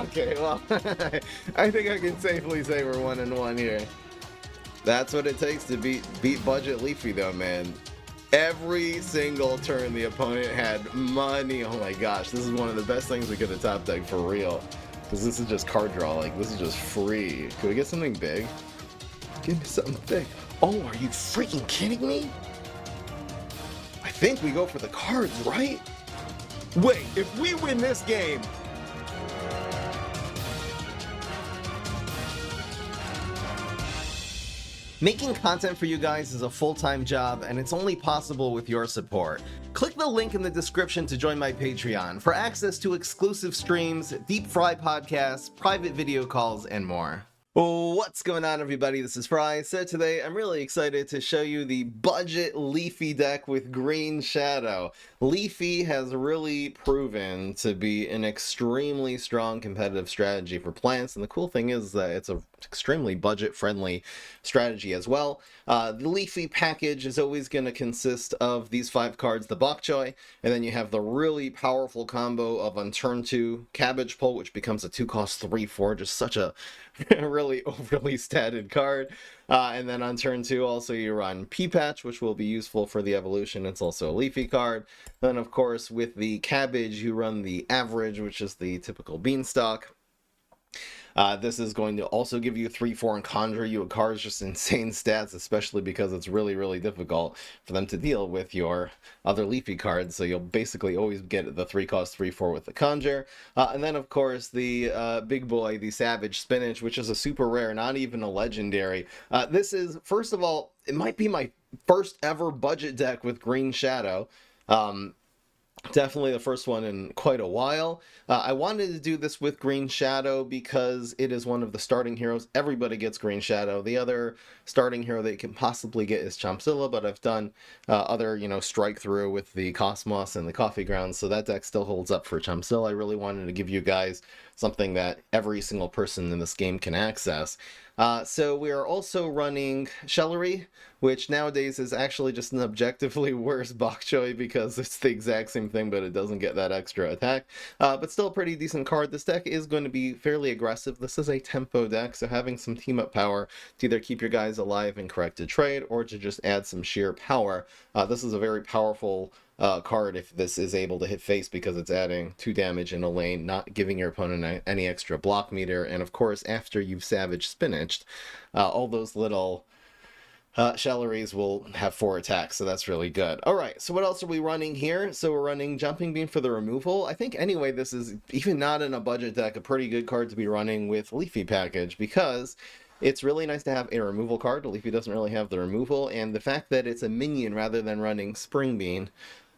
Okay, well, I think I can safely say we're 1-1 here. That's what it takes to beat budget Leafy, though, man. Every single turn the opponent had money. Oh my gosh, this is one of the best things we could have top decked for real. Because this is just card draw, like this is just free. Could we get something big? Give me something big. Oh, are you freaking kidding me? I think we go for the cards, right? Wait, if we win this game, making content for you guys is a full-time job, and it's only possible with your support. Click the link in the description to join my Patreon for access to exclusive streams, deep fry podcasts, private video calls, and more. What's going on, everybody? This is Fry. So today I'm really excited to show you the budget Leafy deck with Green Shadow. Leafy has really proven to be an extremely strong competitive strategy for plants, and the cool thing is that it's an extremely budget-friendly strategy as well. The Leafy package is always going to consist of these 5 cards, the bok choy, and then you have the really powerful combo of on turn 2 Cabbage Pole, which becomes a 2-cost 3/4, just such a really overly statted card. And then on turn 2 also you run Pea Patch, which will be useful for the evolution. It's also a Leafy card. Then of course with the Cabbage you run the Average, which is the typical Beanstalk. This is going to also give you 3/4 and conjure you a cards, just insane stats, especially because it's really difficult for them to deal with your other Leafy cards, so you'll basically always get the 3-cost 3/4 with the conjure. And then of course the big boy, the Savage Spinach, which is a super rare, not even a legendary. This is, first of all, it might be my first ever budget deck with Green Shadow. Definitely the first one in quite a while. I wanted to do this with Green Shadow because it is one of the starting heroes. Everybody gets Green Shadow. The other starting hero that you can possibly get is Chompzilla, but I've done other, strike through with the Cosmos and the Coffee Grounds, so that deck still holds up for Chompzilla. I really wanted to give you guys something that every single person in this game can access. So we are also running Shellery, which nowadays is actually just an objectively worse bok choy because it's the exact same thing, but it doesn't get that extra attack. But still a pretty decent card. This deck is going to be fairly aggressive. This is a tempo deck, so having some team-up power to either keep your guys alive and correct a trade, or to just add some sheer power. This is a very powerful card if this is able to hit face, because it's adding 2 damage in a lane, not giving your opponent any extra block meter. And of course, after you've Savage Spinached, all those little Shelleries will have 4 attacks, so that's really good. Alright, so what else are we running here? So we're running Jumping Beam for the removal. I think anyway this is, even not in a budget deck, a pretty good card to be running with Leafy package, because it's really nice to have a removal card. Leafy doesn't really have the removal, and the fact that it's a minion rather than running Spring Bean.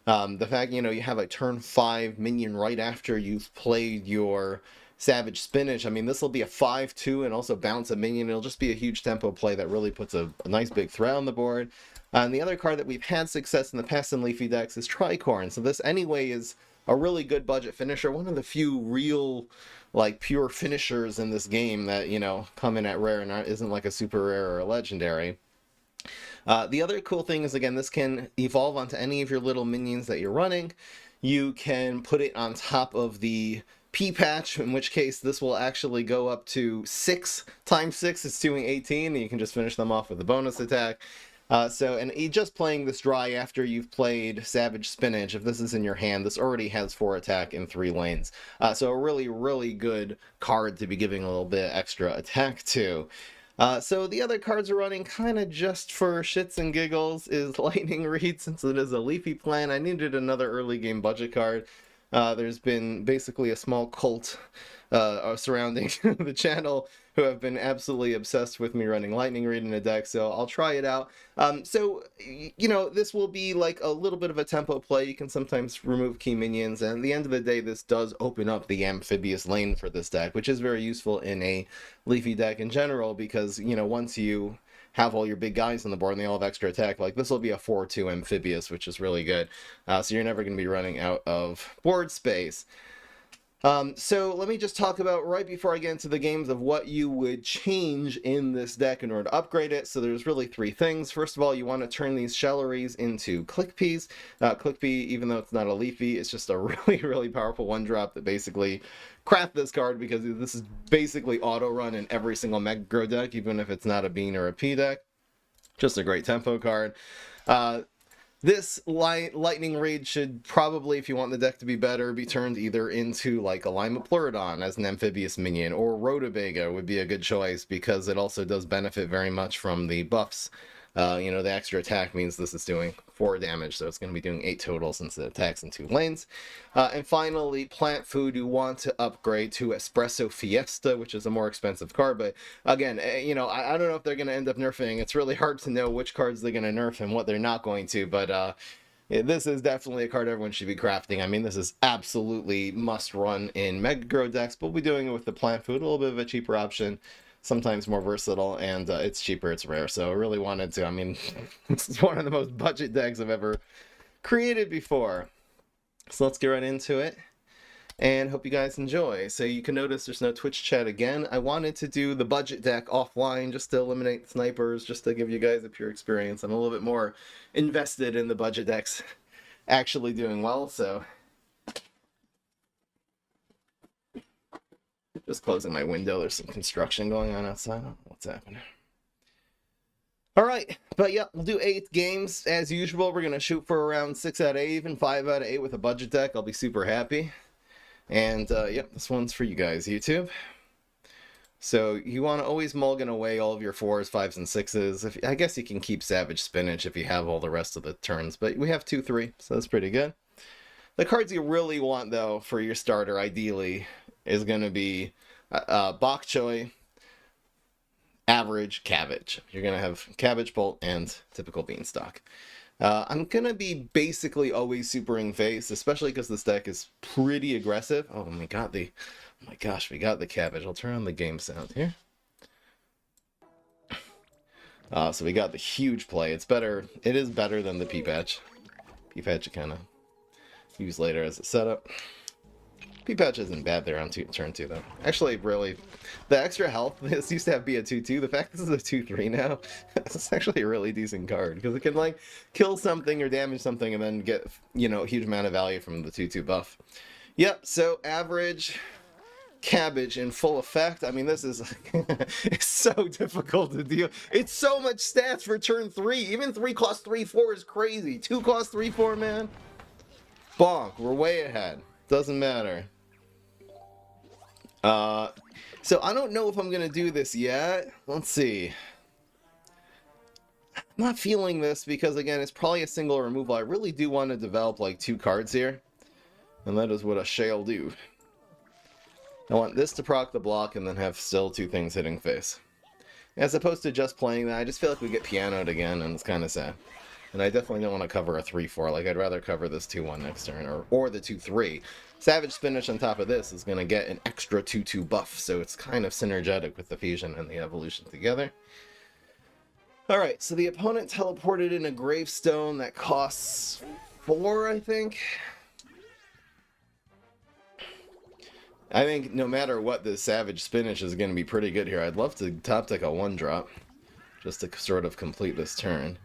The fact, you have a turn 5 minion right after you've played your Savage Spinach. I mean, this will be a 5/2 and also bounce a minion. It'll just be a huge tempo play that really puts a nice big threat on the board. And the other card that we've had success in the past in Leafy decks is Tricorn. So this anyway is a really good budget finisher. One of the few real, pure finishers in this game that, come in at rare and isn't like a super rare or a legendary. The other cool thing is, again, this can evolve onto any of your little minions that you're running. You can put it on top of the Pea Patch, in which case this will actually go up to 6 times 6. It's doing 18, and you can just finish them off with a bonus attack. And just playing this dry after you've played Savage Spinach, if this is in your hand, this already has 4 attack in 3 lanes. So a really good card to be giving a little bit extra attack to. So the other cards we're running kind of just for shits and giggles is Lightning Reed, since it is a Leafy plan. I needed another early game budget card. There's been basically a small cult surrounding the channel who have been absolutely obsessed with me running Lightning Reed in a deck, so I'll try it out. This will be like a little bit of a tempo play. You can sometimes remove key minions, and at the end of the day, this does open up the amphibious lane for this deck, which is very useful in a Leafy deck in general, because, once you have all your big guys on the board and they all have extra attack, this will be a 4/2 amphibious, which is really good. So you're never going to be running out of board space. So let me just talk about right before I get into the games of what you would change in this deck in order to upgrade it. So there's really three things. First of all, you want to turn these Shelleries into Clickpeas. Clickpea, even though it's not a Leafy, it's just a really powerful one-drop that basically craft this card, because this is basically auto-run in every single Mega deck, even if it's not a Bean or a P deck. Just a great tempo card. This Lightning Raid should probably, if you want the deck to be better, be turned either into like a Lima Pleurodon as an amphibious minion, or Rhodobaga would be a good choice, because it also does benefit very much from the buffs. You know, the extra attack means this is doing 4 damage, so it's going to be doing 8 total since it attacks in 2 lanes. And finally, plant food, you want to upgrade to Espresso Fiesta, which is a more expensive card, but again, you know, I don't know if they're going to end up nerfing. It's really hard to know which cards they're going to nerf and what they're not going to, but yeah, this is definitely a card everyone should be crafting. I mean, this is absolutely must run in Mega decks, but we'll be doing it with the plant food, a little bit of a cheaper option. Sometimes more versatile, and it's cheaper, it's rare, so I really wanted to. I mean, this is one of the most budget decks I've ever created before. So let's get right into it, and hope you guys enjoy. So you can notice there's no Twitch chat again. I wanted to do the budget deck offline just to eliminate snipers, just to give you guys a pure experience. I'm a little bit more invested in the budget decks actually doing well, so just closing my window. There's some construction going on outside. I don't know what's happening. All right, but yeah, we'll do 8 games as usual. We're gonna shoot for around 6 out of 8, even 5 out of 8 with a budget deck. I'll be super happy. And yep, this one's for you guys, YouTube. So you want to always mulligan away all of your 4s, 5s, and 6s. I guess you can keep Savage Spinach if you have all the rest of the turns, but we have 2, 3, so that's pretty good. The cards you really want, though, for your starter, ideally, is going to be Bok Choy, Average, Cabbage. You're going to have Cabbage Bolt and typical Beanstalk. I'm going to be basically always supering face, especially because this deck is pretty aggressive. Oh, and we got the... Oh my gosh, we got the Cabbage. I'll turn on the game sound here. So we got the huge play. It's better. It is better than the P-Patch. P-Patch you kind of use later as a setup. P-Patch isn't bad there on turn 2, though. Actually, really, the extra health, this used to have be a 2-2. The fact this is a 2-3 now, it's actually a really decent card, because it can, like, kill something or damage something and then get, you know, a huge amount of value from the 2-2 buff. Yep, so Average... Cabbage in full effect. I mean, this is it's so difficult to deal. It's so much stats for turn 3. Even 3 cost 3/4 is crazy. 2 cost 3/4, man. Bonk. We're way ahead. Doesn't matter. So I don't know if I'm gonna do this yet. Let's see. I'm not feeling this because, again, it's probably a single removal. I really do want to develop like 2 cards here, and that is what I shall do. I want this to proc the block and then have still 2 things hitting face. As opposed to just playing that, I just feel like we get pianoed again, and it's kind of sad. And I definitely don't want to cover a 3-4. Like, I'd rather cover this 2-1 next turn, or the 2-3. Savage Spinach on top of this is going to get an extra 2-2 buff, so it's kind of synergetic with the fusion and the evolution together. Alright, so the opponent teleported in a Gravestone that costs 4, I think? I think no matter what, the Savage Spinach is going to be pretty good here. I'd love to top deck a 1-drop, just to sort of complete this turn.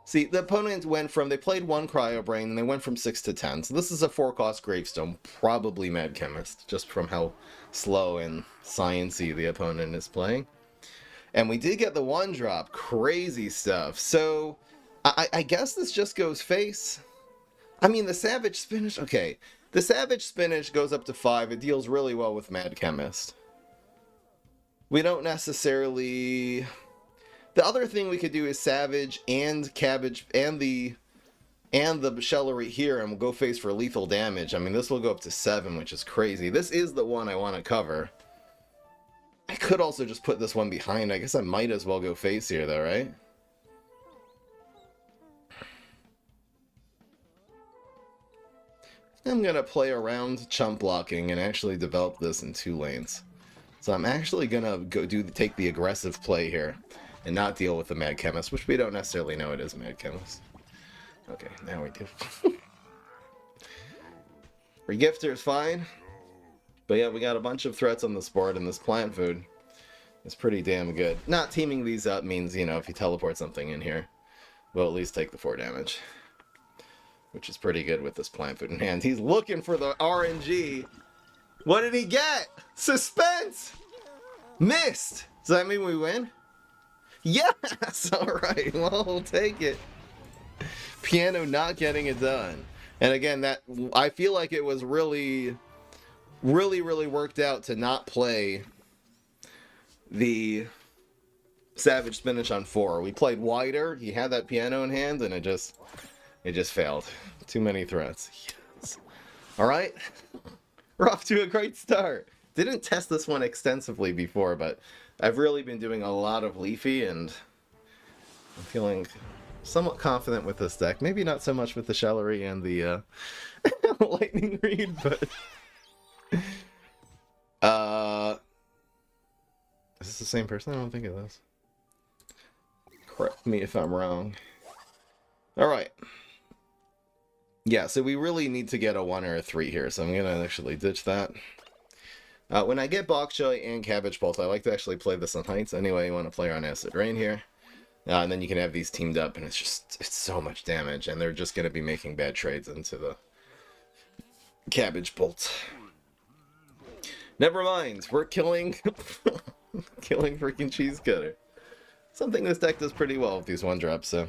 See, the opponent went from, they played 1 Cryo Brain, and they went from 6 to 10. So this is a 4-cost Gravestone, probably Mad Chemist, just from how slow and sciencey the opponent is playing. And we did get the 1-drop, crazy stuff. So, I guess this just goes face. I mean, the Savage Spinach, okay. The Savage Spinach goes up to 5. It deals really well with Mad Chemist. We don't necessarily... The other thing we could do is Savage and Cabbage and the Shellery here, and we'll go face for lethal damage. I mean, this will go up to 7, which is crazy. This is the one I want to cover. I could also just put this one behind. I guess I might as well go face here, though, right? I'm going to play around chump blocking and actually develop this in 2 lanes. So I'm actually going to take the aggressive play here and not deal with the Mad Chemist, which we don't necessarily know it is a Mad Chemist. Okay, now we do. Regifter is fine. But yeah, we got a bunch of threats on this board, and this plant food is pretty damn good. Not teaming these up means, you know, if you teleport something in here, we'll at least take the 4 damage. Which is pretty good with this plant food in hand. He's looking for the RNG. What did he get? Suspense! Missed! Does that mean we win? Yes! Alright, well, we'll take it. Piano not getting it done. And again, that I feel like it was really worked out to not play the Savage Spinach on 4. We played wider, he had that piano in hand, and it just failed. Too many threats. Yes. Alright. We're off to a great start. Didn't test this one extensively before, but I've really been doing a lot of Leafy, and I'm feeling somewhat confident with this deck. Maybe not so much with the Celery and the Lightning Reed, but... Is this the same person? I don't think it is. Correct me if I'm wrong. Alright. Yeah, so we really need to get a 1 or a 3 here, so I'm going to actually ditch that. When I get Bok Choy and Cabbage Pulse, I like to actually play this on Heights. Anyway, you want to play her on Acid Rain here. And then you can have these teamed up, and it's so much damage, and they're just going to be making bad trades into the Cabbage Bolt. Never mind, we're killing killing freaking Cheese Cutter. Something this deck does pretty well with these 1-drops, so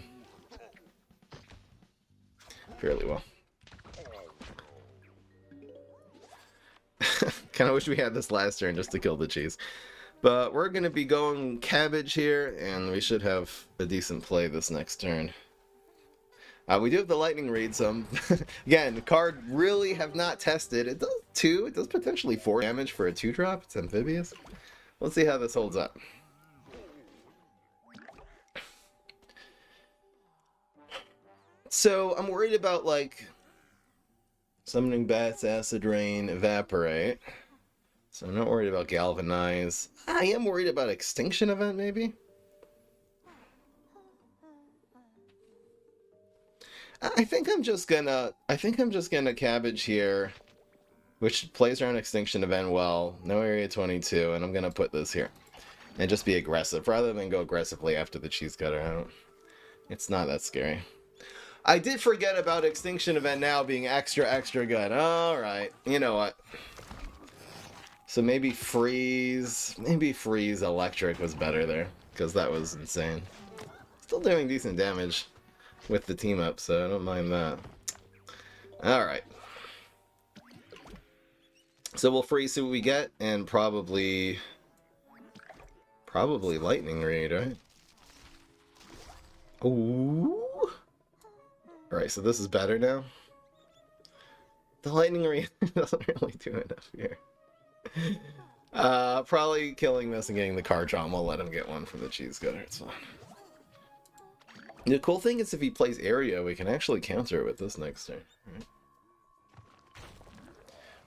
fairly well. Kind of wish we had this last turn just to kill the cheese. But we're going to be going Cabbage here, and we should have a decent play this next turn. We do have the Lightning Reed, so again, the card really have not tested. It does 2, it does potentially 4 damage for a 2-drop. It's amphibious. Let's see how this holds up. So I'm worried about, like, Summoning Bats, Acid Rain, Evaporate. So I'm not worried about Galvanize. I am worried about Extinction Event, maybe? I think I'm just gonna Cabbage here, which plays around Extinction Event well. No Area 22, and I'm gonna put this here. And just be aggressive, rather than go aggressively after the Cheese Cutter. It's not that scary. I did forget about Extinction Event now being extra good. Alright, you know what. So maybe Freeze Electric was better there, because that was insane. Still doing decent damage with the team up, so I don't mind that. Alright. So we'll freeze, see what we get, and probably Lightning Reed, right? Ooh. Alright, so this is better now. The Lightning Reed doesn't really do enough here. Probably killing this and getting the card draw, and we'll let him get one from the Cheese Cutter, it's fine. The cool thing is if he plays Area, we can actually counter it with this next turn. Right.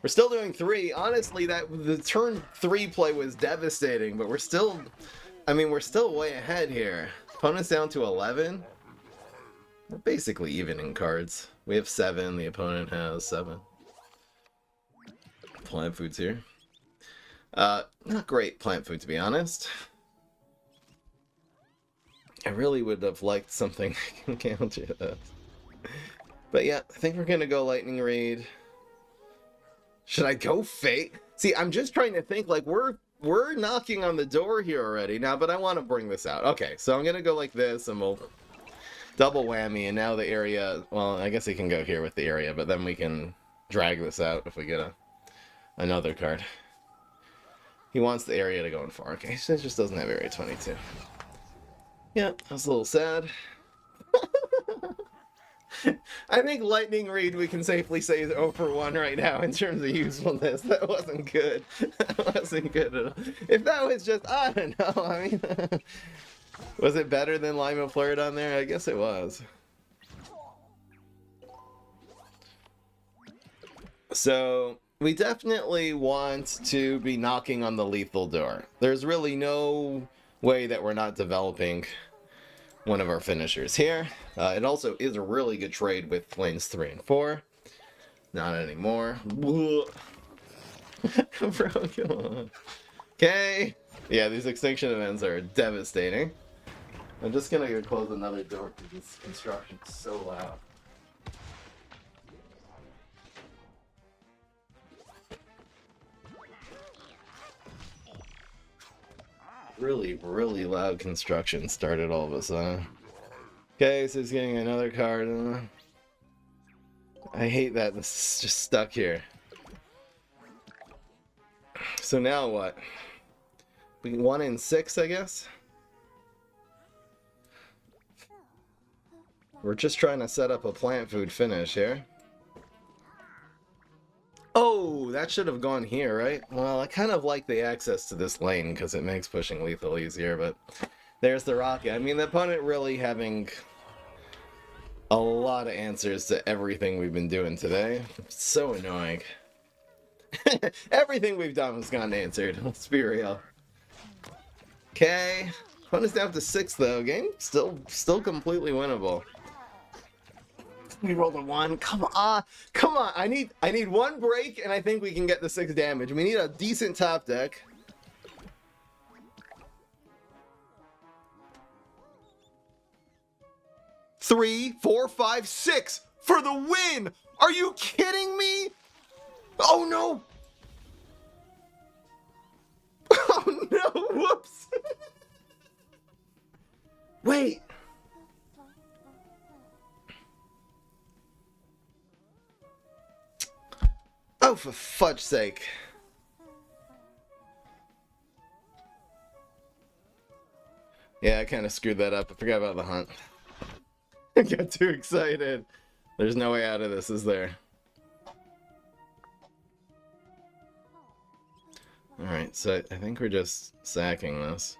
We're still doing 3. Honestly, the turn 3 play was devastating, but we're still way ahead here. Opponent's down to 11. We're basically even in cards. We have 7, the opponent has 7. Plant Food's here. Not great Plant Food, to be honest. I really would have liked something that can counter that. But yeah, I think we're gonna go Lightning Reed. Should I go Fate? See, I'm just trying to think, like, we're knocking on the door here already now, but I want to bring this out. Okay, so I'm gonna go like this, and we'll double whammy, and now the Area, well, I guess he can go here with the Area, but then we can drag this out if we get another card. He wants the Area to go in 4. Okay, he just doesn't have Area 22. Yeah, I was a little sad. I think Lightning Reed, we can safely say, is 0 for 1 right now in terms of usefulness. That wasn't good. That wasn't good at all. If that was just, I don't know, I mean... Was it better than Lima Flirt on there? I guess it was. So, we definitely want to be knocking on the lethal door. There's really no way that we're not developing one of our finishers here. It also is a really good trade with lanes 3 and 4. Not anymore. Bro, come on. Okay. Yeah, these extinction events are devastating. I'm just gonna go close another door because this construction's so loud. Really, really loud construction started all of a sudden. Okay, so he's getting another card. I hate that this is just stuck here. So now what? We 1 in 6, I guess? We're just trying to set up a plant food finish here. Oh, that should have gone here, right? Well, I kind of like the access to this lane because it makes pushing lethal easier, but there's the rocket. I mean, the opponent really having a lot of answers to everything we've been doing today. It's so annoying. Everything we've done has gotten answered. Let's be real. Okay. Opponent's down to 6 though. Game still completely winnable. We rolled a 1. Come on. Come on. I need 1 break and I think we can get the 6 damage. We need a decent top deck. Three, 4, 5, 6 for the win. Are you kidding me? Oh no. Oh no. Whoops. Wait. Oh, for fudge's sake. Yeah, I kind of screwed that up. I forgot about the hunt. I got too excited. There's no way out of this, is there? Alright, so I think we're just sacking this.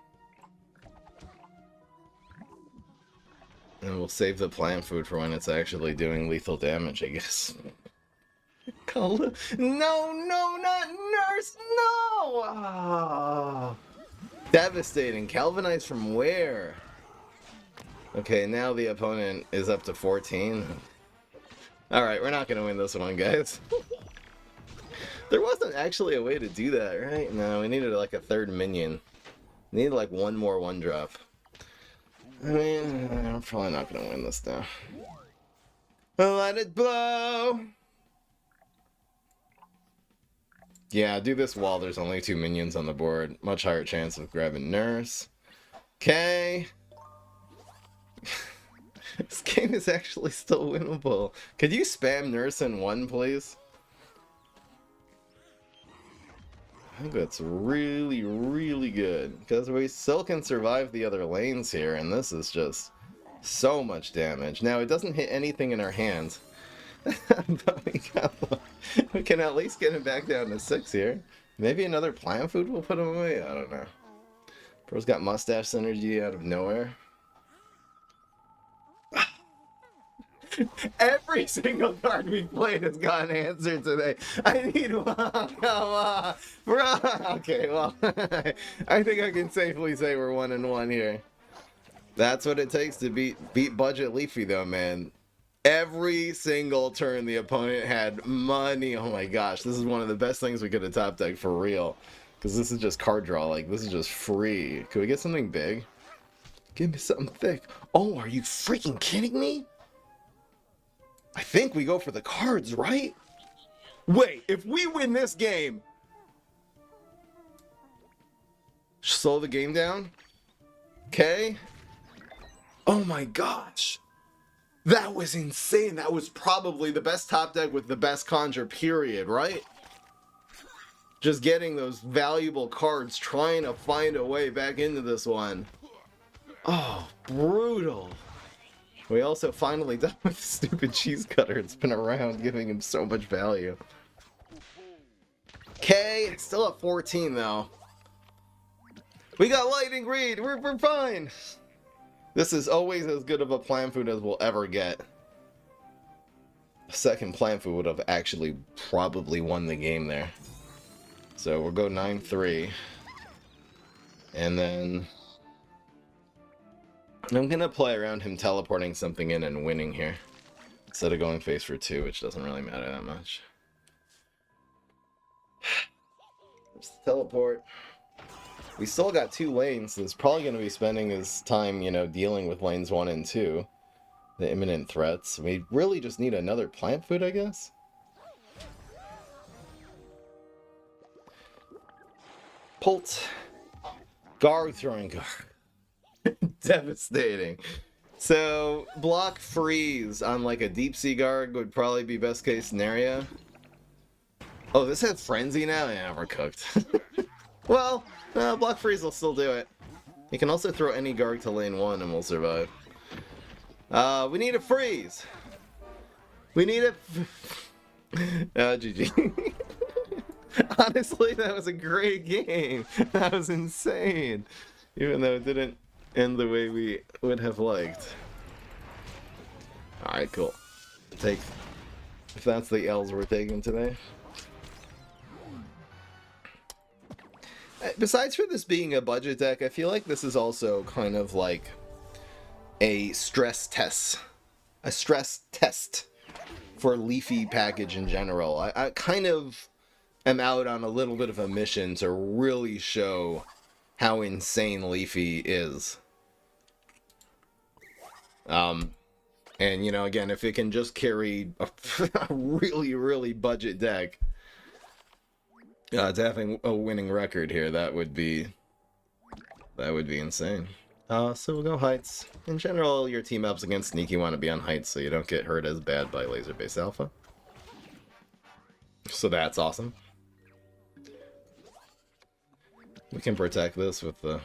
And we'll save the plant food for when it's actually doing lethal damage, I guess. No, no, not nurse! No! Oh. Devastating. Galvanized from where? Okay, now the opponent is up to 14. Alright, we're not going to win this one, guys. There wasn't actually a way to do that, right? No, we needed like a 3rd minion. We needed like 1 more 1-drop. I mean, I'm probably not going to win this now. Let it blow! Yeah, do this while there's only 2 minions on the board. Much higher chance of grabbing nurse. Okay. This game is actually still winnable. Could you spam nurse in 1, please? I think that's really, really good. Because we still can survive the other lanes here, and this is just so much damage. Now, it doesn't hit anything in our hands. But we can at least get him back down to 6 here. Maybe another plant food will put him away? I don't know. Bro's got mustache synergy out of nowhere. Every single card we've played has got an answer today. I need 1. Come on. Bro. Okay, well, I think I can safely say we're 1 and 1 here. That's what it takes to beat budget Leafy, though, man. Every single turn the opponent had money. Oh my gosh, this is one of the best things we could have top decked for real. Because this is just card draw, like, this is just free. Could we get something big? Give me something thick. Oh, are you freaking kidding me? I think we go for the cards, right? Wait, if we win this game... Slow the game down. Okay. Oh my gosh. That was insane. That was probably the best top deck with the best conjure, period, right? Just getting those valuable cards, trying to find a way back into this one. Oh, brutal. We also finally done with the stupid cheese cutter. It's been around, giving him so much value. Okay, still at 14 though. We got lightning read. We're fine. This is always as good of a plant food as we'll ever get. A second plant food would have actually probably won the game there. So we'll go 9-3. And then... I'm going to play around him teleporting something in and winning here. Instead of going face for 2, which doesn't really matter that much. Just teleport. We still got 2 lanes, so he's probably going to be spending his time, you know, dealing with lanes 1 and 2. The imminent threats. We really just need another plant food, I guess? Pult. Gar throwing Gar. Devastating. So, block freeze on like a deep sea Garg would probably be best case scenario. Oh, this has frenzy now? Yeah, we're cooked. Well, block freeze will still do it. You can also throw any Garg to lane 1 and we'll survive. We need a freeze. We need a... GG. Honestly, that was a great game. That was insane. Even though it didn't end the way we would have liked. Alright, cool. Take... If that's the L's we're taking today. Besides for this being a budget deck, I feel like this is also kind of like a stress test. A stress test for Leafy package in general. I kind of am out on a little bit of a mission to really show how insane Leafy is. And, you know, again, if it can just carry a really, really budget deck to having a winning record here, that would be insane. So we'll go Heights. In general, your team ups against Sneaky want to be on Heights so you don't get hurt as bad by Laser Base Alpha. So that's awesome. We can protect this with the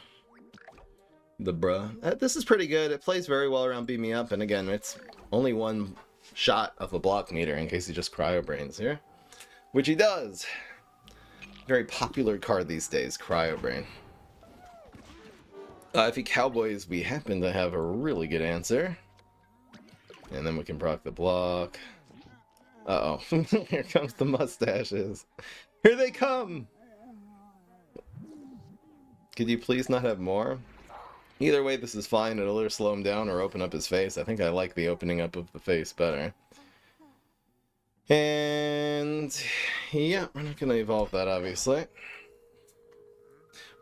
bruh. This is pretty good. It plays very well around Beat Me Up, and again, it's only 1 shot of a block meter in case he just Cryo Brains here. Which he does! Very popular card these days, Cryo Brain. If he Cowboys, we happen to have a really good answer. And then we can proc the block. Uh-oh. Here comes the mustaches. Here they come! Could you please not have more? Either way, this is fine. It'll either slow him down or open up his face. I think I like the opening up of the face better. And yeah, we're not going to evolve that, obviously.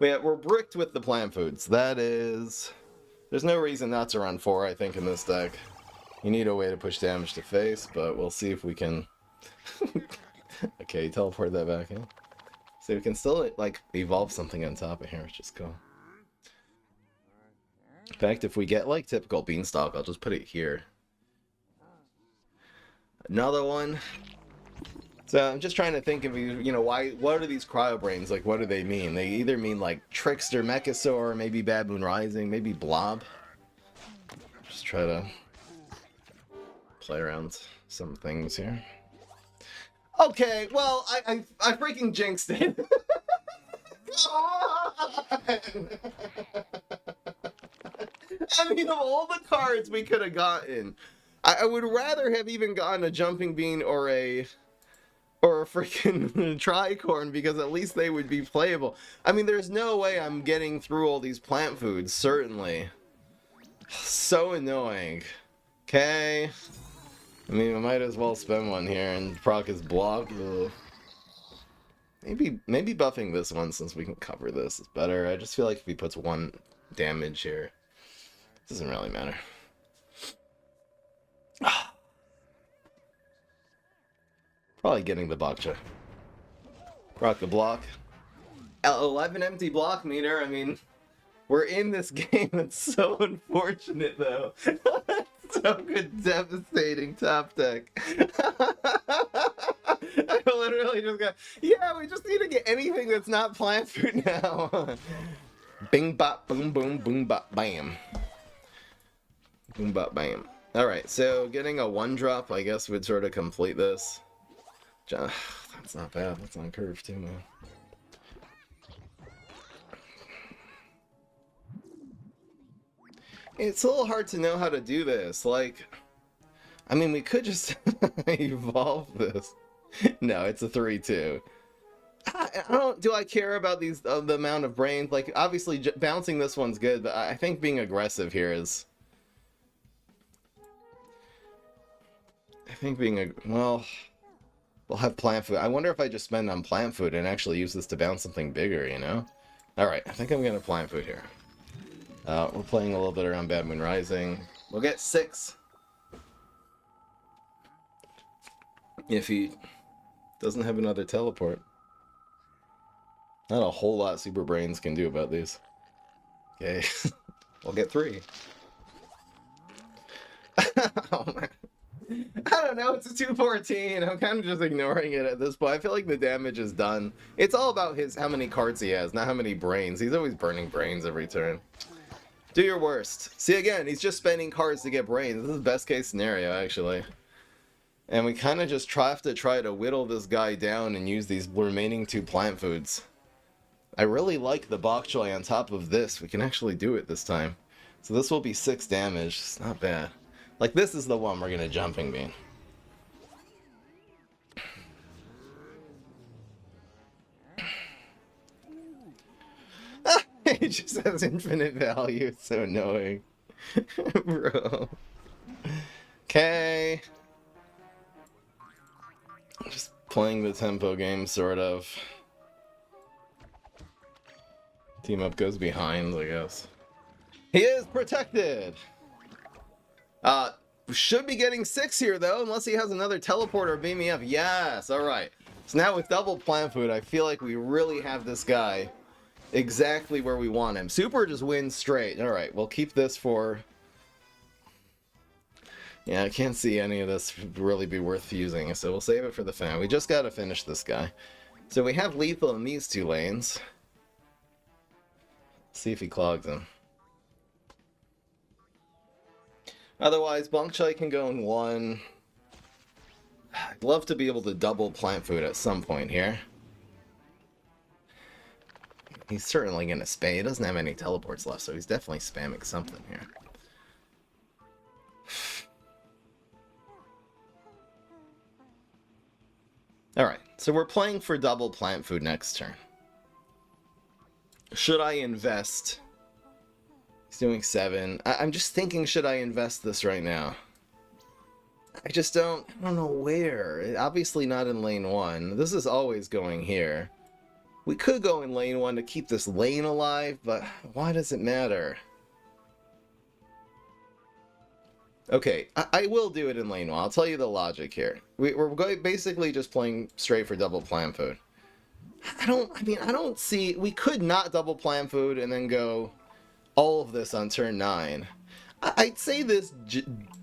We're bricked with the plant foods. That is... There's no reason not to run 4, I think, in this deck. You need a way to push damage to face, but we'll see if we can... Okay, teleport that back in. So we can still, like, evolve something on top of here, which is cool. In fact, if we get, like, typical Beanstalk, I'll just put it here. Another one. So I'm just trying to think of, you know, what are these Cryo Brains? Like, what do they mean? They either mean, like, Trickster, Mechasaur, maybe Baboon Rising, maybe Blob. Just try to play around some things here. Okay, well, I freaking jinxed it. I mean, of all the cards we could have gotten, I would rather have even gotten a Jumping Bean or a freaking Tricorn, because at least they would be playable. I mean, there's no way I'm getting through all these plant foods, certainly. So annoying. Okay. I mean, I might as well spend one here and proc his block. Ugh. Maybe buffing this one since we can cover this is better. I just feel like if he puts 1 damage here, it doesn't really matter. Probably getting the Bakcha. Proc the block. 11 empty block meter. I mean, we're in this game. It's so unfortunate, though. So good, devastating top deck. I literally just got, yeah, we just need to get anything that's not plant food now. Bing bop, boom, boom, boom bop, bam. Boom bop, bam. Alright, so getting a 1-drop, I guess, would sort of complete this. That's not bad. That's on curve, too, man. It's a little hard to know how to do this. Like, I mean, we could just evolve this. No, it's a 3-2. Do I care about these the amount of brains? Like, obviously, bouncing this one's good, but I think being aggressive here is... I think being well... We'll have plant food. I wonder if I just spend on plant food and actually use this to bounce something bigger, you know? Alright, I think I'm gonna plant food here. We're playing a little bit around Bad Moon Rising. We'll get 6. If he doesn't have another teleport. Not a whole lot Super Brains can do about these. Okay, we'll get 3. Oh, man. I don't know, it's a 214. I'm kind of just ignoring it at this point. I feel like the damage is done. It's all about how many cards he has, not how many brains. He's always burning brains every turn. Do your worst. See, again, he's just spending cards to get brains. This is the best case scenario, actually. And we kind of just have to try to whittle this guy down and use these remaining 2 plant foods. I really like the bok choy on top of this. We can actually do it this time. So this will be 6 damage. It's not bad. Like, this is the one we're going to Jumping Bean. It just has infinite value. It's so annoying. Bro. Okay. Just playing the tempo game, sort of. Team up goes behind, I guess. He is protected! Should be getting 6 here, though, unless he has another teleporter beam me up. Yes, alright. So now with double plant food, I feel like we really have this guy exactly where we want him. Super just wins straight. Alright, we'll keep this for... Yeah, I can't see any of this really be worth using, so we'll save it for the fan. We just gotta finish this guy. So we have lethal in these 2 lanes. See if he clogs him. Otherwise, bok choy can go in 1. I'd love to be able to double plant food at some point here. He's certainly going to spam. He doesn't have any teleports left, so he's definitely spamming something here. Alright, so we're playing for double plant food next turn. Should I invest? He's doing 7. I'm just thinking, should I invest this right now? I don't know where. Obviously not in lane 1. This is always going here. We could go in lane 1 to keep this lane alive, but why does it matter? Okay, I will do it in lane 1. I'll tell you the logic here. We're basically just playing straight for double plant food. I don't see... We could not double plant food and then go all of this on turn 9. I'd say this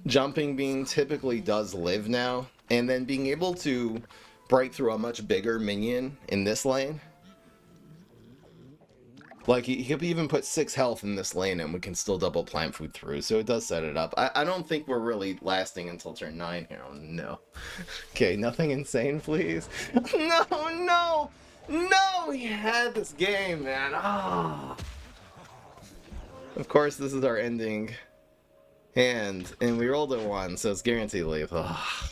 Jumping Bean typically does live now, and then being able to break through a much bigger minion in this lane. Like, he could even put 6 health in this lane and we can still double plant food through, so it does set it up. I don't think we're really lasting until turn 9 here. Oh, no. Okay, nothing insane, please. No, no! No! We had this game, man. Ah. Oh. Of course, this is our ending hand, and we rolled a 1, so it's guaranteed leave. Oh.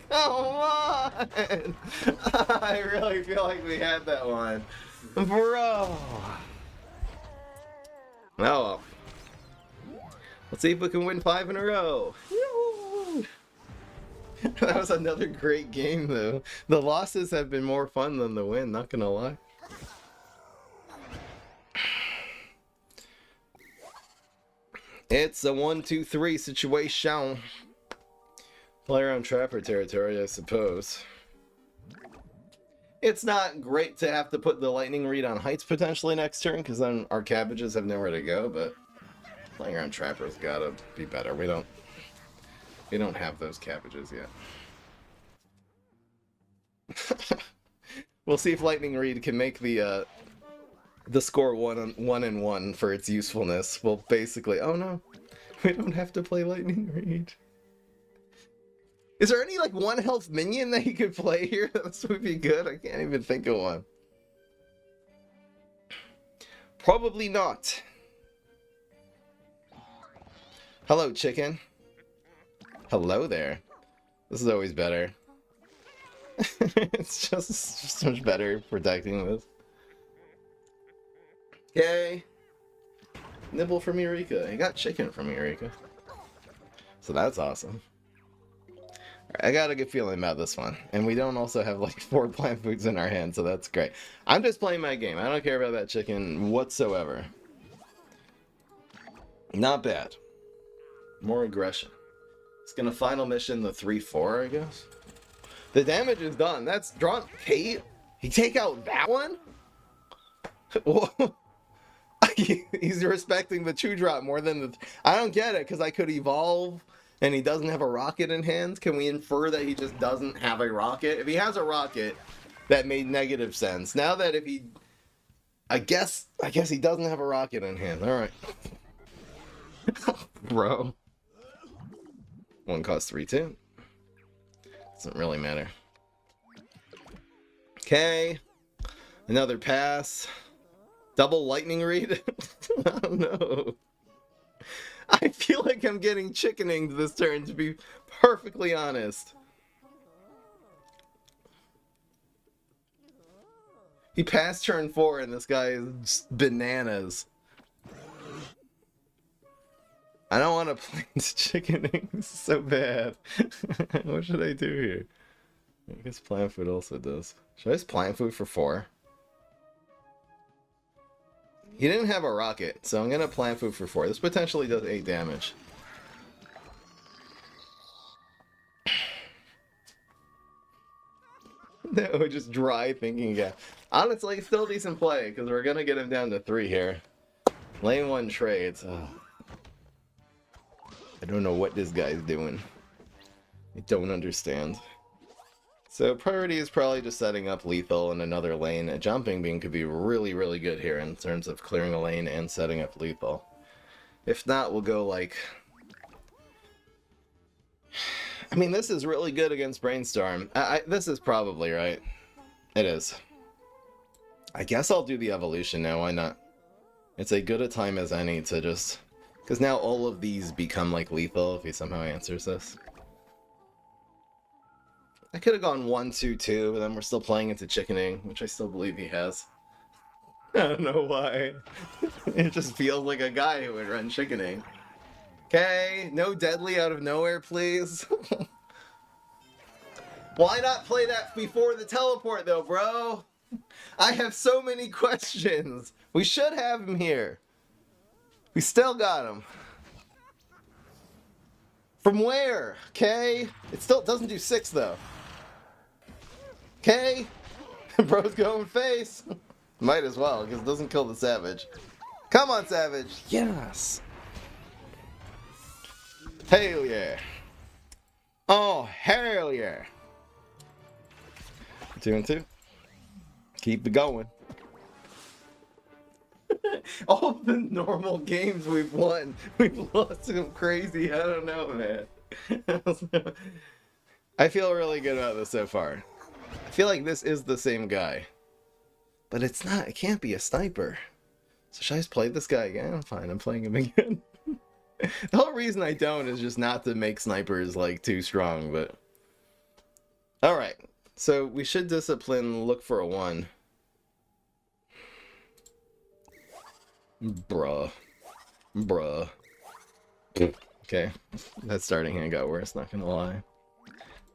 Come on! I really feel like we had that one. Bro! Oh well. Let's see if we can win 5 in a row. That was another great game, though. The losses have been more fun than the win, not gonna lie. It's a 1-2-3 situation. Play around Trapper territory, I suppose. It's not great to have to put the Lightning Reed on Heights potentially next turn, because then our cabbages have nowhere to go, but playing around Trapper's gotta be better. We don't have those cabbages yet. We'll see if Lightning Reed can make the score 1-1 for its usefulness. Well, basically, oh no, we don't have to play Lightning Reed. Is there any, like, 1 health minion that you could play here? This would be good. I can't even think of one. Probably not. Hello, chicken. Hello there. This is always better. It's just so much better protecting this. Okay. Nibble from Eureka. I got chicken from Eureka. So that's awesome. I got a good feeling about this one. And we don't also have like 4 plant foods in our hand, so that's great. I'm just playing my game. I don't care about that chicken whatsoever. Not bad. More aggression. It's gonna final mission the 3-4, I guess. The damage is done. That's drawn. Kate? He take out that one? He's respecting the 2-drop more than the... I don't get it, because I could evolve and he doesn't have a rocket in hand. Can we infer that he just doesn't have a rocket? If he has a rocket, that made negative sense. Now that if he... I guess he doesn't have a rocket in hand. Alright. Bro. 1 costs 3 too. Doesn't really matter. Okay. Another pass. Double lightning read? I don't know. I feel like I'm getting chickening this turn, to be perfectly honest. He passed turn 4 and this guy is just bananas. I don't want to play into chickening. This is so bad. What should I do here? I guess plant food also does. Should I just plant food for 4? He didn't have a rocket, so I'm gonna plant food for 4. This potentially does 8 damage. No, just dry thinking again. Honestly, still decent play, because we're gonna get him down to 3 here. Lane 1 trades. Oh. I don't know what this guy's doing. I don't understand. So priority is probably just setting up lethal in another lane. A jumping beam could be really, really good here in terms of clearing a lane and setting up lethal. If not, we'll go like... I mean, this is really good against Brainstorm. This is probably right. It is. I guess I'll do the evolution now, why not? It's as good a time as any to just... Because now all of these become like lethal if he somehow answers this. I could have gone 1-2-2, but then we're still playing into chickening, which I still believe he has. I don't know why. It just feels like a guy who would run chickening. Okay, no deadly out of nowhere, please. Why not play that before the teleport, though, bro? I have so many questions. We should have him here. We still got him. From where? Okay. It still doesn't do 6, though. Okay. Bro's going face. Might as well, because it doesn't kill the Savage. Come on, Savage. Yes. Hell yeah. Oh, hell yeah. 2 and 2. Keep it going. All the normal games we've won, we've lost some crazy. I don't know, man. I feel really good about this so far. I feel like this is the same guy. But it's not. It can't be a sniper. So should I just play this guy again? Fine, I'm playing him again. The whole reason I don't is just not to make snipers, like, too strong, but... Alright. So we should discipline, look for a 1. Bruh. Okay. That starting hand got worse, not gonna lie.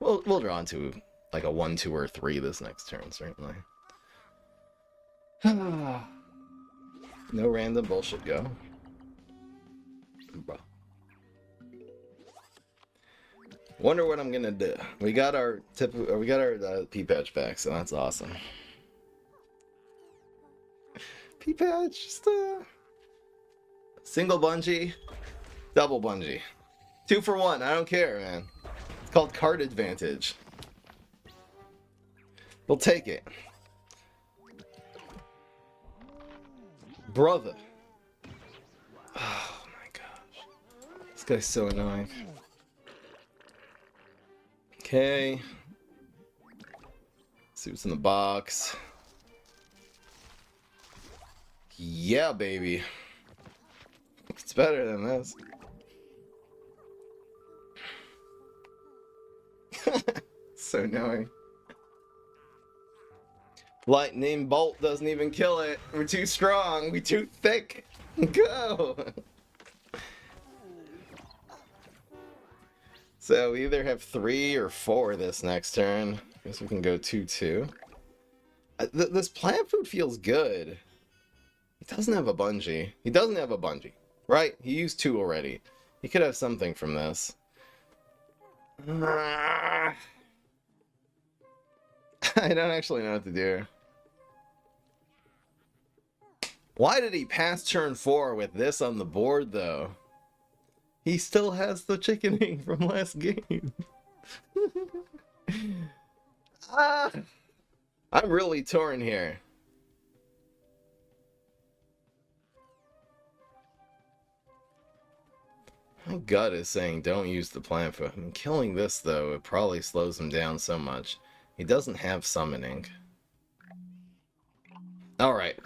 We'll draw into like a 1, 2, or 3 this next turn, certainly. No random bullshit go. Bruh. Wonder what I'm gonna do. We got our P-patch back, so that's awesome. P-patch, just single bungee, double bungee, 2 for 1. I don't care, man. It's called card advantage. We'll take it, brother. Oh my gosh, this guy's so annoying. Okay, see what's in the box. Yeah, baby. It's better than this. So annoying. Lightning bolt doesn't even kill it. We're too strong. We're too thick. Go. So we either have 3 or 4 this next turn. Guess we can go 2-2. This plant food feels good. He doesn't have a bungee. He doesn't have a bungee. Right? He used 2 already. He could have something from this. I don't actually know what to do. Why did he pass turn 4 with this on the board, though? He still has the chickening from last game. I'm really torn here. My gut is saying don't use the plant food. I mean, killing this, though, it probably slows him down so much. He doesn't have summoning. Alright.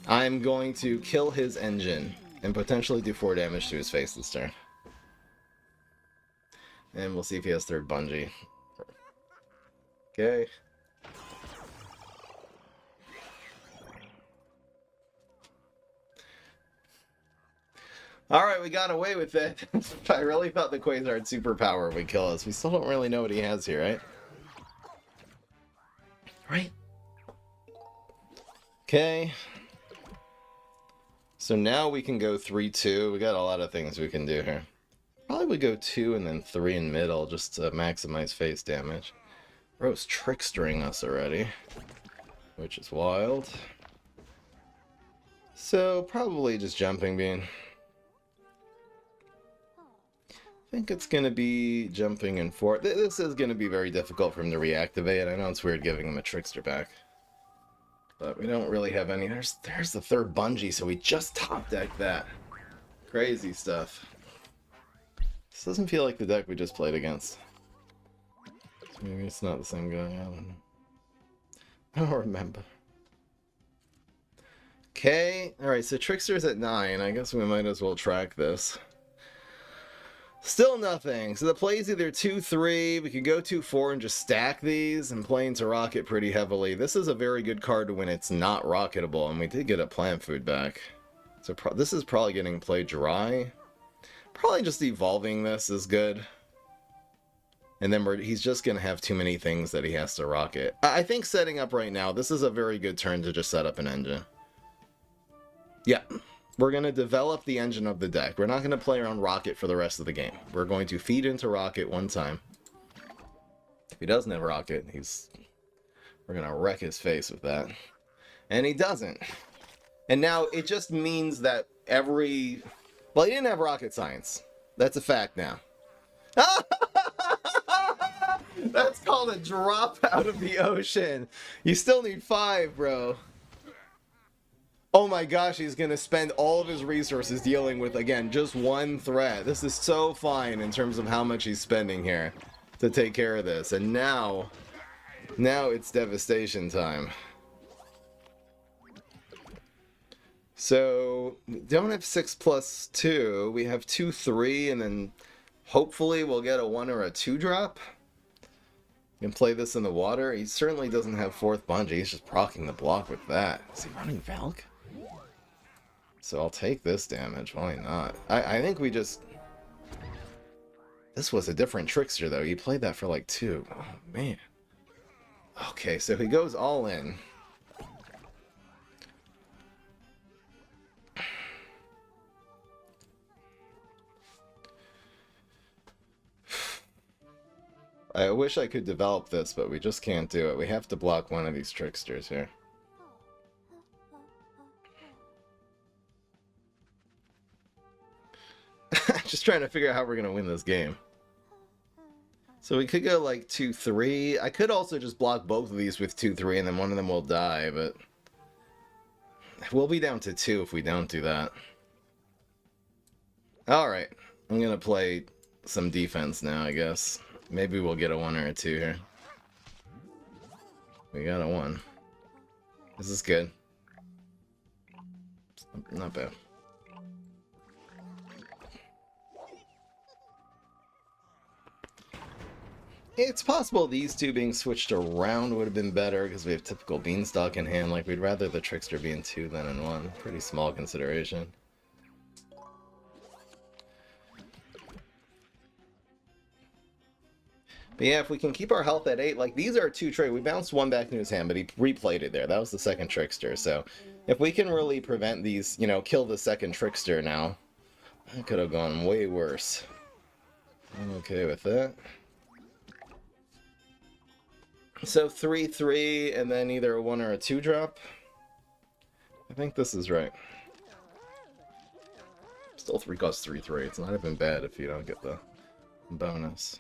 I'm going to kill his engine and potentially do 4 damage to his face this turn. And we'll see if he has 3rd bungee. Okay. Alright, we got away with it. I really thought the Quasar superpower would kill us. We still don't really know what he has here, right? Right. Okay. So now we can go 3-2. We got a lot of things we can do here. Probably would go 2 and then 3 in middle just to maximize face damage. Bro's trickstering us already, which is wild. So probably just jumping bean. I think it's going to be jumping in 4. This is going to be very difficult for him to reactivate. I know it's weird giving him a trickster back. But we don't really have any. There's the 3rd bungee, so we just top decked that. Crazy stuff. This doesn't feel like the deck we just played against. So maybe it's not the same guy. I don't know. I don't remember. Okay. Alright, so Trickster's at 9. I guess we might as well track this. Still nothing. So the play's either 2-3, we could go 2-4 and just stack these and play into Rocket pretty heavily. This is a very good card when it's not rocketable, and we did get a plant food back. So this is probably getting played dry. Probably just evolving this is good. And then he's just going to have too many things that he has to rocket. I think setting up right now, this is a very good turn to just set up an engine. Yeah. We're going to develop the engine of the deck. We're not going to play around Rocket for the rest of the game. We're going to feed into Rocket one time. If he doesn't have Rocket, we're going to wreck his face with that. And he doesn't. And now it just means that well, he didn't have Rocket Science. That's a fact now. That's called a drop out of the ocean. You still need 5, bro. Oh my gosh, he's going to spend all of his resources dealing with, again, just one threat. This is so fine in terms of how much he's spending here to take care of this. And now it's devastation time. So, we don't have 6+2. We have 2-3, and then hopefully we'll get a 1 or a 2 drop. You can play this in the water. He certainly doesn't have 4th bungee. He's just proccing the block with that. Is he running Valk? So I'll take this damage. Why not? I think we just... This was a different trickster, though. He played that for like 2. Oh, man. Okay, so he goes all in. I wish I could develop this, but we just can't do it. We have to block one of these tricksters here. Just trying to figure out how we're going to win this game. So we could go like 2-3. I could also just block both of these with 2-3 and then one of them will die, but we'll be down to 2 if we don't do that. Alright, I'm going to play some defense now, I guess. Maybe we'll get a 1 or a 2 here. We got a 1. This is good. Not bad. It's possible these two being switched around would have been better because we have typical Beanstalk in hand. Like, we'd rather the Trickster be in 2 than in 1. Pretty small consideration. But yeah, if we can keep our health at 8, like these are 2 trade. We bounced 1 back into his hand, but he replayed it there. That was the second trickster. So if we can really prevent these, you know, kill the second trickster now, that could have gone way worse. I'm okay with that. So 3/3 and then either a 1 or a 2 drop. I think this is right. Still 3 costs 3/3. It's not even bad if you don't get the bonus.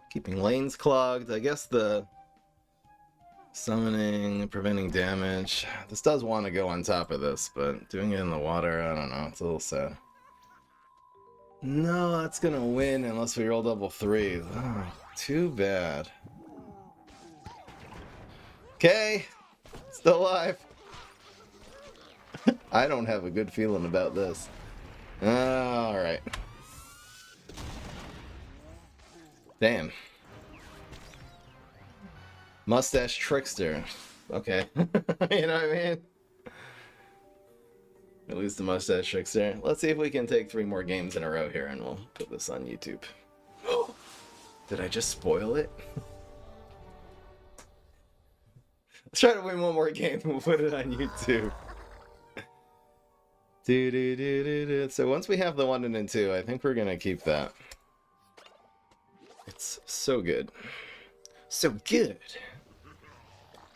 Keeping lanes clogged. I guess the summoning, preventing damage. This does want to go on top of this, but doing it in the water, I don't know. It's a little sad. No, that's gonna win unless we roll double 3s. Oh, too bad. Okay, still alive. I don't have a good feeling about this. Alright. Damn. Mustache Trickster. Okay. You know what I mean? At least the Mustache Trickster. Let's see if we can take 3 more games in a row here and we'll put this on YouTube. Did I just spoil it? Let's try to win 1 more game and we'll put it on YouTube. So once we have the 1 and 2, I think we're gonna keep that. It's so good. So good.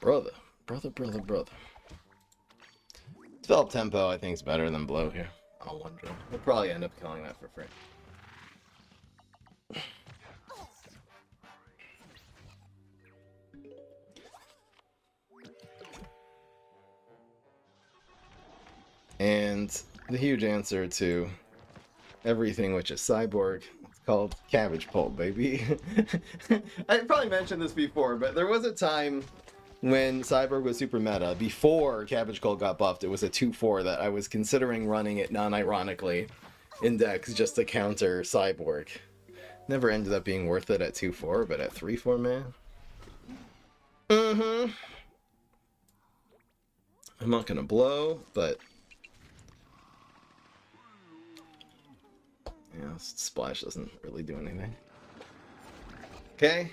Brother. 12 tempo I think is better than blow here. I'll wonder. We'll probably end up killing that for free. And the huge answer to everything which is cyborg, it's called cabbage pulp, baby. I probably mentioned this before, but there was a time when Cyborg was super meta, before Cabbage Cult got buffed. It was a 2/4 that I was considering running it non-ironically in decks just to counter Cyborg. Never ended up being worth it at 2/4, but at 3/4, man. I'm not gonna blow, but yeah, splash doesn't really do anything. Okay.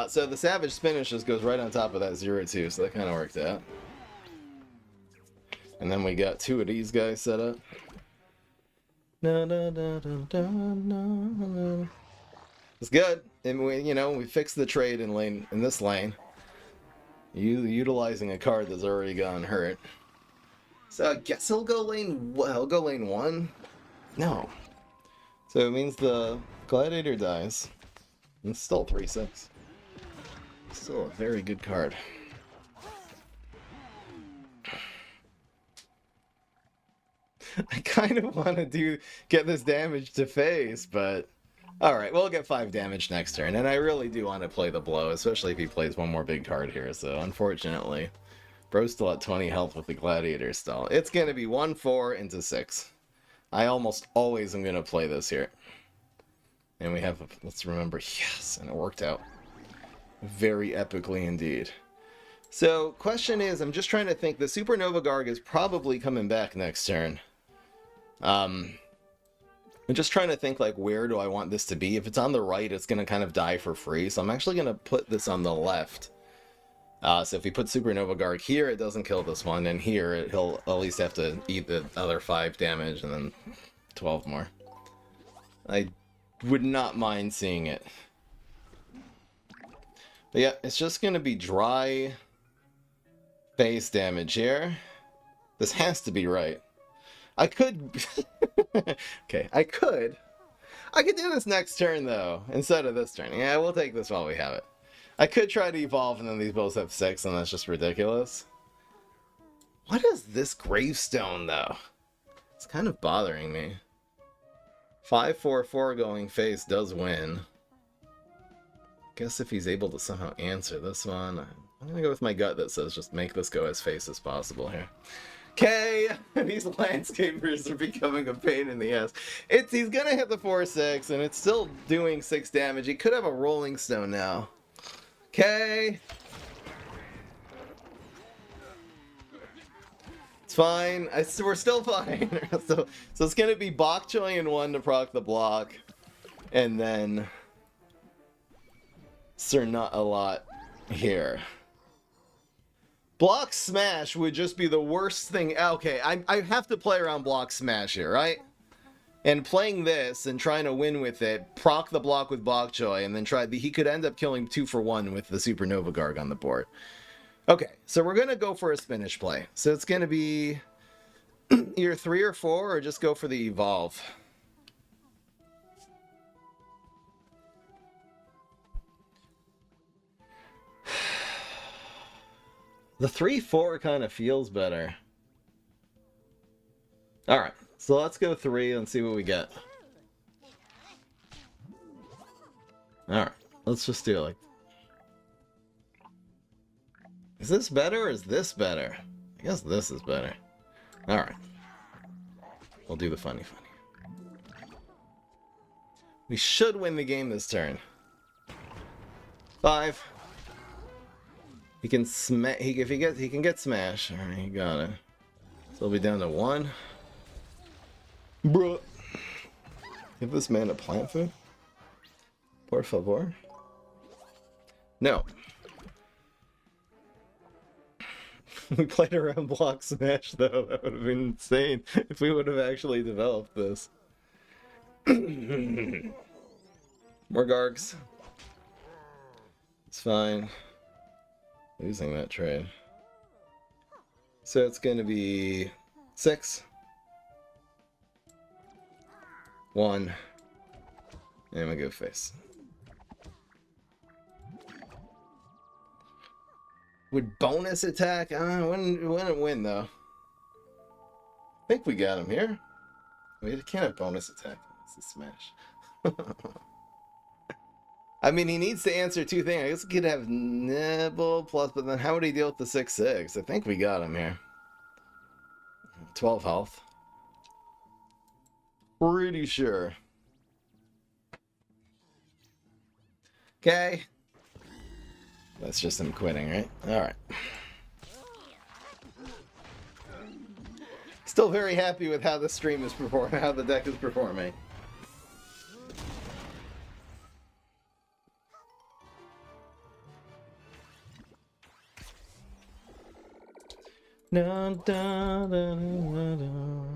So the Savage Spinach just goes right on top of that 0/2, so that kind of worked out. And then we got 2 of these guys set up. It's good. And we, you know, we fixed the trade in this lane. Utilizing a card that's already gone hurt. So I guess he'll go lane 1? No. So it means the Gladiator dies. It's still 3/6. Still a very good card. I kind of want to get this damage to face, but alright, we'll get 5 damage next turn, and I really do want to play the blow, especially if he plays 1 more big card here, so unfortunately, bro's still at 20 health with the Gladiator stall. It's going to be 1/4 into 6. I almost always am going to play this here. And we have, let's remember, yes, and it worked out. Very epically indeed. So, question is, I'm just trying to think, the Supernova Garg is probably coming back next turn. I'm just trying to think, like, where do I want this to be? If it's on the right, it's going to kind of die for free, so I'm actually going to put this on the left. So if we put Supernova Garg here, it doesn't kill this one, and here, he'll at least have to eat the other 5 damage, and then 12 more. I would not mind seeing it. But yeah, it's just going to be dry face damage here. This has to be right. I could... okay, I could do this next turn, though, instead of this turn. Yeah, we'll take this while we have it. I could try to evolve, and then these both have 6, and that's just ridiculous. What is this gravestone, though? It's kind of bothering me. 5/4/4 going face does win. Guess if he's able to somehow answer this one, I'm gonna go with my gut that says just make this go as face as possible here. Okay, these landscapers are becoming a pain in the ass. He's gonna hit the 4/6, and it's still doing 6 damage. He could have a Rolling Stone now. Okay. It's fine. We're still fine. so it's gonna be bok choy in 1 to proc the block, and then Sir Not a Lot here. Block Smash would just be the worst thing. Okay, I have to play around Block Smash here, right? And playing this and trying to win with it, proc the block with bok choy, and then he could end up killing 2 for 1 with the Supernova Garg on the board. Okay, so we're gonna go for a Spinach play. So it's gonna be either 3 or 4, or just go for the Evolve. The 3-4 kind of feels better. Alright, so let's go 3 and see what we get. Alright, let's just do it like... Is this better or is this better? I guess this is better. Alright. We'll do the funny. We should win the game this turn. 5. He can he can get smash. Alright, he got it. So he'll be down to 1. Bruh. Give this man a plant food? Por favor. No. We played around Block Smash though. That would have been insane if we would have actually developed this. More Gargs. It's fine. Losing that trade. So it's going to be 6. 1. And we go face. Would bonus attack? Wouldn't win though. I think we got him here. We can't have bonus attack. It's a smash. I mean, he needs to answer 2 things. I guess he could have nibble plus, but then how would he deal with the 6/6? I think we got him here. 12 health. Pretty sure. Okay. That's just him quitting, right? Alright. Still very happy with how the stream is performing, how the deck is performing. Dun, dun, dun, dun, dun.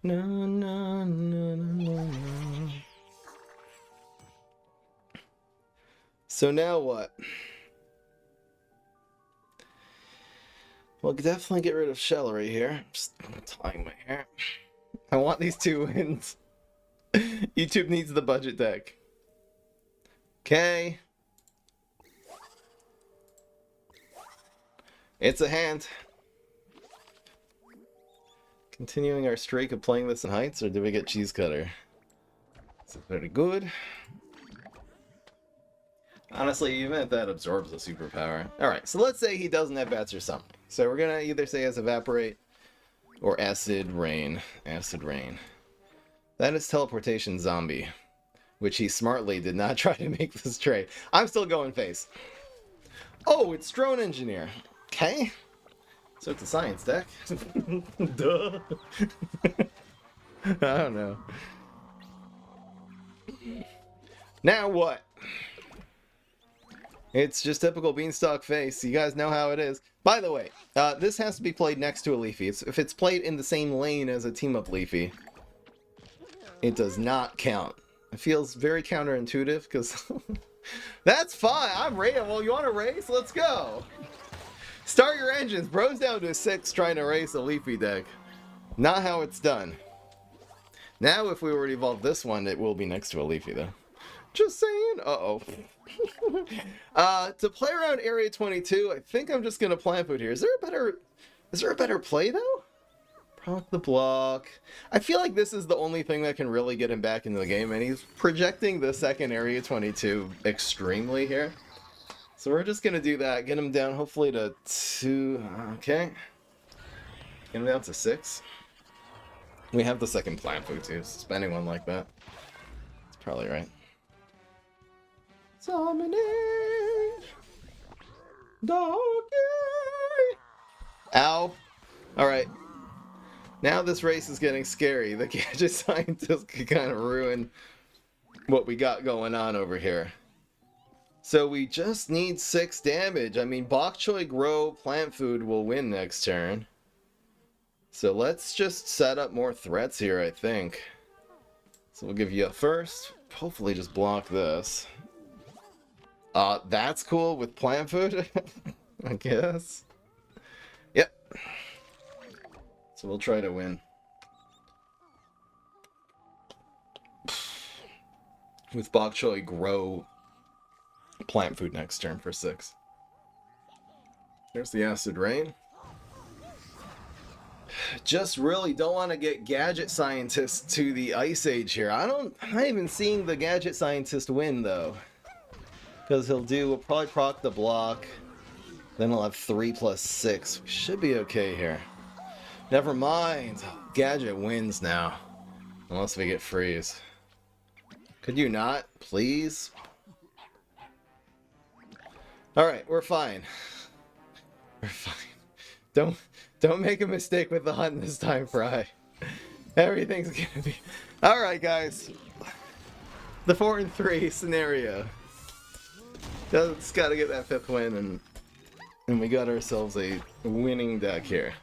No, no, no, no, no. So now what? Well, definitely get rid of Shellery here. Just tying my hair. I want these 2 wins. YouTube needs the budget deck. Okay. It's a hand. Continuing our streak of playing this in Heights, or did we get Cheese Cutter? This is very good. Honestly, even if that absorbs a superpower. Alright, so let's say he doesn't have bats or something. So we're gonna either say has Evaporate or Acid Rain. Acid Rain. That is Teleportation Zombie, which he smartly did not try to make this trade. I'm still going face. Oh, it's Drone Engineer. Okay. So it's a science deck. Duh. I don't know. Now what? It's just typical Beanstalk face. You guys know how it is. By the way, this has to be played next to a Leafy. If it's played in the same lane as a team-up Leafy, it does not count. It feels very counterintuitive, because... That's fine! I'm ready. Well, you want to race? Let's go! Start your engines. Bro's down to 6 trying to race a Leafy deck. Not how it's done. Now, if we were to evolve this one, it will be next to a Leafy, though. Just saying. Uh-oh. To play around Area 22, I think I'm just going to plant food here. Is there a better play, though? Proc the block. I feel like this is the only thing that can really get him back into the game, and he's projecting the second Area 22 extremely here. So we're just going to do that. Get him down, hopefully, to 2. Okay. Getting down to 6. We have the second plant food too. Spending one like that. It's probably right. Summoning Doggy. Ow. Alright. Now this race is getting scary. The gadget scientist could kind of ruin what we got going on over here. So we just need 6 damage. I mean, bok choy grow plant food will win next turn. So let's just set up more threats here, I think. So we'll give you a first. Hopefully just block this. That's cool with plant food, I guess. Yep. So we'll try to win. With bok choy grow plant food next turn for 6. There's the acid rain. Just really don't want to get gadget scientist to the ice age here. I'm not even seeing the gadget scientist win though, because we'll probably proc the block, then we'll have 3 plus 6. We should be okay here. Never mind. Gadget wins now, unless we get freeze. Could you not, please? Alright, we're fine. We're fine. Don't make a mistake with the hunt this time, Fry. Everything's gonna be... Alright, guys. The 4 and 3 scenario. Just gotta get that 5th win, and we got ourselves a winning deck here.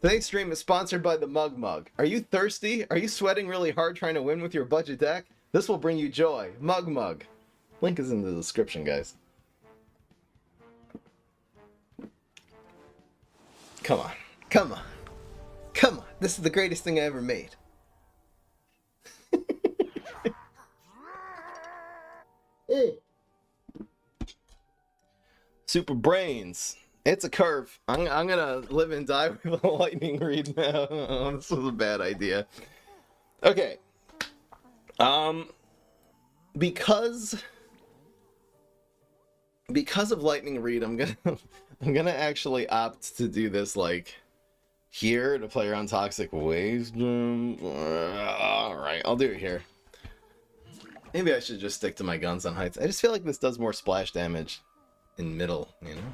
Today's stream is sponsored by the M.U.G. Are you thirsty? Are you sweating really hard trying to win with your budget deck? This will bring you joy. M.U.G. Link is in the description, guys. Come on. Come on. Come on. This is the greatest thing I ever made. Super brains. It's a curve. I'm gonna live and die with a lightning read now. This was a bad idea. Okay. Because of lightning read, I'm gonna actually opt to do this like here to play around toxic waves. All right, I'll do it here. Maybe I should just stick to my guns on heights. I just feel like this does more splash damage in middle, you know.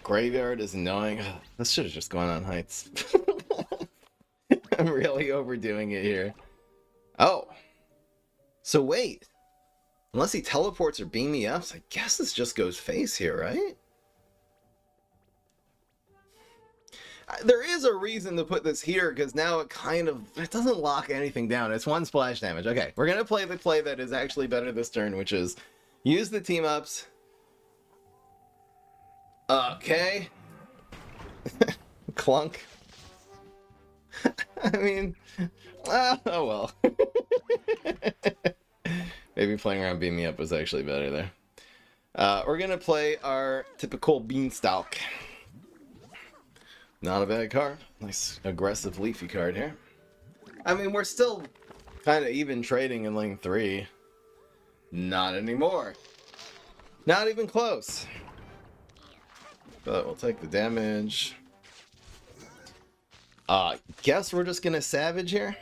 Graveyard is annoying. This should have just gone on heights. I'm really overdoing it here. Oh, so wait. Unless he teleports or beam me up, so I guess this just goes face here, right? There is a reason to put this here, because now it doesn't lock anything down. It's 1 splash damage. Okay, we're going to play the play that is actually better this turn, which is use the team ups. Okay. Clunk. I mean, oh well. Maybe playing around Beam Me Up was actually better there. We're going to play our typical Beanstalk. Not a bad card. Nice aggressive Leafy card here. I mean, we're still kind of even trading in lane 3. Not anymore. Not even close. But we'll take the damage. Guess we're just going to Savage here.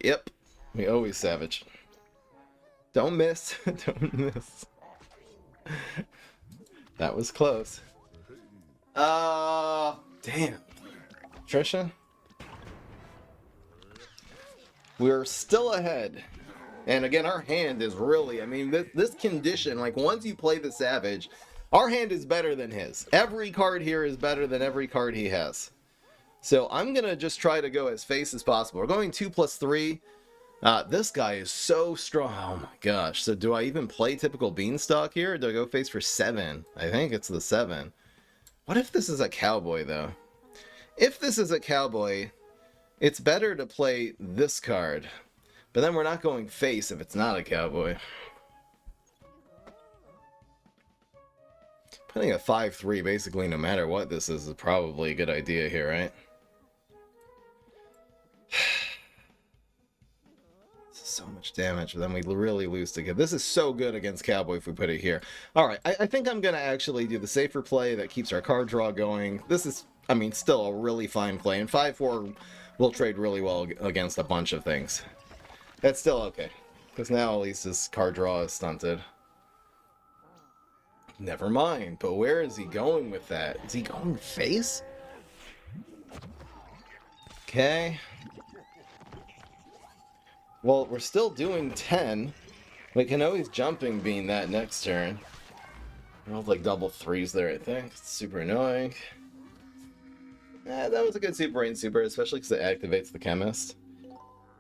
Yep. We always Savage. Don't miss. Don't miss. That was close. Damn. Trisha? We're still ahead. And again, our hand is really, I mean, this condition, like once you play the Savage, our hand is better than his. Every card here is better than every card he has. So I'm going to just try to go as face as possible. We're going 2+3. This guy is so strong. Oh my gosh. So do I even play typical Beanstalk here? Or do I go face for 7? I think it's the 7. What if this is a Cowboy, though? If this is a Cowboy, it's better to play this card. But then we're not going face if it's not a Cowboy. Putting a 5-3 basically no matter what this is probably a good idea here, right? so much damage, but then we really lose to good. This is so good against Cowboy if we put it here. All right, I think I'm going to actually do the safer play that keeps our card draw going. This is, I mean, still a really fine play, and 5-4 will trade really well against a bunch of things. That's still okay, because now at least his card draw is stunted. Never mind, but where is he going with that? Is he going face? Okay. Well, we're still doing 10. We can always jumping bean that next turn. Rolled like double 3s there, I think. It's super annoying. That was a good Super Brain Super, especially because it activates the Chemist.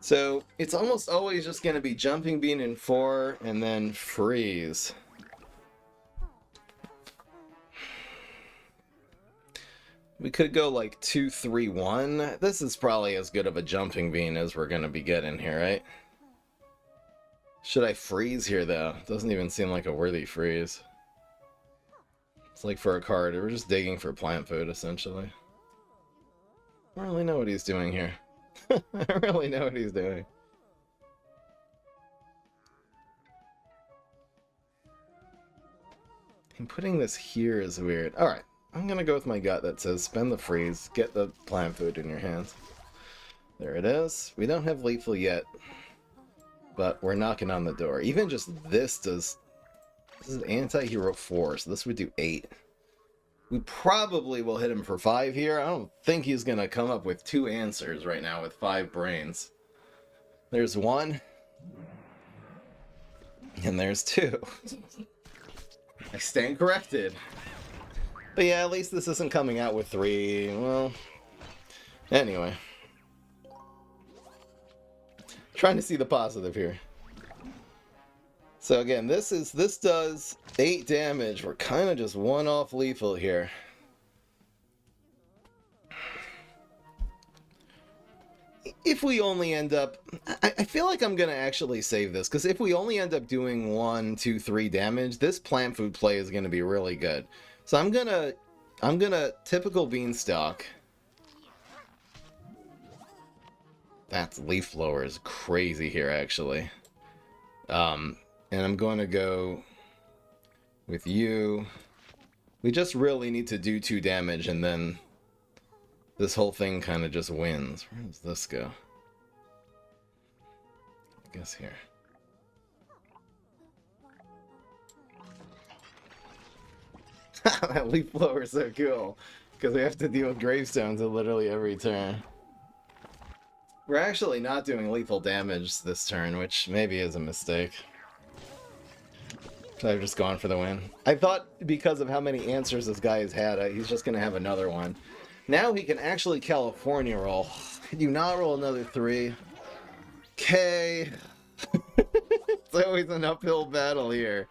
So, it's almost always just going to be jumping bean in 4 and then freeze. We could go like 2-3-1. This is probably as good of a jumping bean as we're going to be getting here, right? Should I freeze here, though? Doesn't even seem like a worthy freeze. It's like for a card. We're just digging for plant food, essentially. I don't really know what he's doing here. I don't really know what he's doing. And putting this here is weird. Alright. I'm gonna go with my gut that says spend the freeze, get the plant food in your hands. There it is. We don't have lethal yet, but we're knocking on the door. Even just this does... This is anti-hero 4, so this would do 8. We probably will hit him for 5 here. I don't think he's gonna come up with 2 answers right now with 5 brains. There's 1. And there's 2. I stand corrected. But yeah, at least this isn't coming out with 3. Well, anyway. Trying to see the positive here. So again, this does 8 damage. We're kind of just one off lethal here. If we only end up... I feel like I'm going to actually save this, because if we only end up doing 1, 2, 3 damage, this plant food play is going to be really good. So I'm gonna typical Beanstalk. That's leaf blower is crazy here, actually. And I'm going to go with you. We just really need to do 2 damage, and then this whole thing kind of just wins. Where does this go? I guess here. That leaf blower is so cool, because we have to deal with gravestones at literally every turn. We're actually not doing lethal damage this turn, which maybe is a mistake. Should I have just gone for the win? I thought because of how many answers this guy has had, he's just going to have another one. Now he can actually California roll. Could you not roll another 3? Okay. It's always an uphill battle here.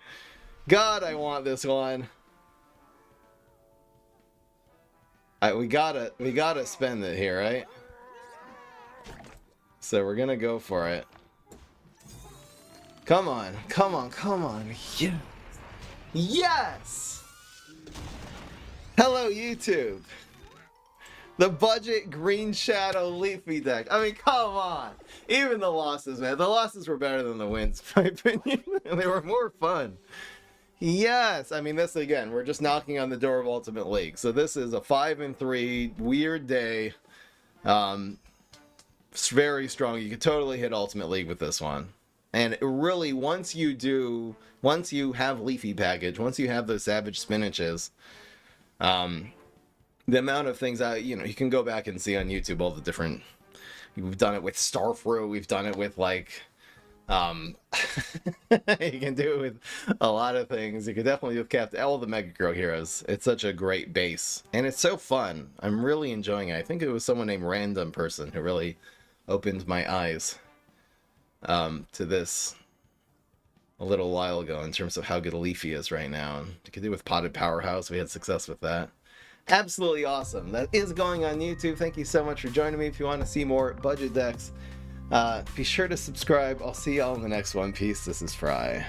God, I want this one. We gotta spend it here, right? So we're gonna go for it. Come on, come on, come on. Yes! Yes! Hello, YouTube! The budget Green Shadow Leafy deck. I mean, come on! Even the losses, man. The losses were better than the wins, in my opinion. They were more fun. Yes! I mean, this, again, we're just knocking on the door of Ultimate League. So this is a 5-3 weird day. It's very strong. You could totally hit Ultimate League with this one. And really, once you have Leafy package, once you have those Savage Spinaches, the amount of things you can go back and see on YouTube all the different... We've done it with Starfruit, we've done it with, like... you can do it with a lot of things. You could definitely do with all the Mega Girl heroes. It's such a great base. And it's so fun. I'm really enjoying it. I think it was someone named Random Person who really opened my eyes to this a little while ago in terms of how good Leafy is right now. And you could do it with Potted Powerhouse. We had success with that. Absolutely awesome. That is going on YouTube. Thank you so much for joining me. If you want to see more budget decks, be sure to subscribe. I'll see y'all in the next one. Peace. This is Fry.